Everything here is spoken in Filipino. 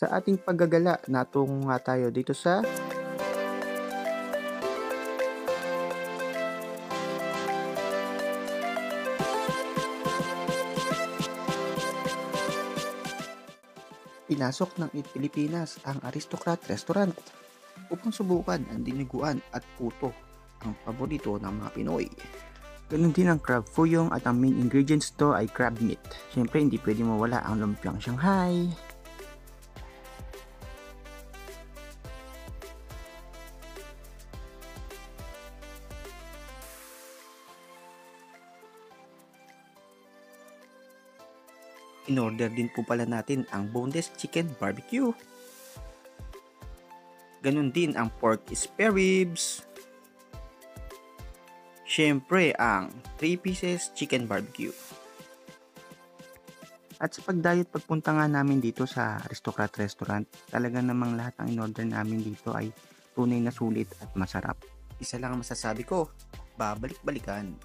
Sa ating paggagala, natungo nga tayo dito sa pinasok ng Pilipinas ang Aristocrat Restaurant upang subukan ang diniguan at puto, ang paborito ng mga Pinoy. Ganun din ang crab fuyong at ang main ingredients to ay crab meat. Siyempre hindi pwede mawala ang lumpiang Shanghai. In-order din po pala natin ang boneless chicken barbecue. Ganun din ang pork spare ribs. Siyempre ang 3 pieces chicken barbecue. At sa pagdayot pagpunta nga namin dito sa Aristocrat Restaurant, talaga namang lahat ng in-order namin dito ay tunay na sulit at masarap. Isa lang ang masasabi ko, babalik-balikan.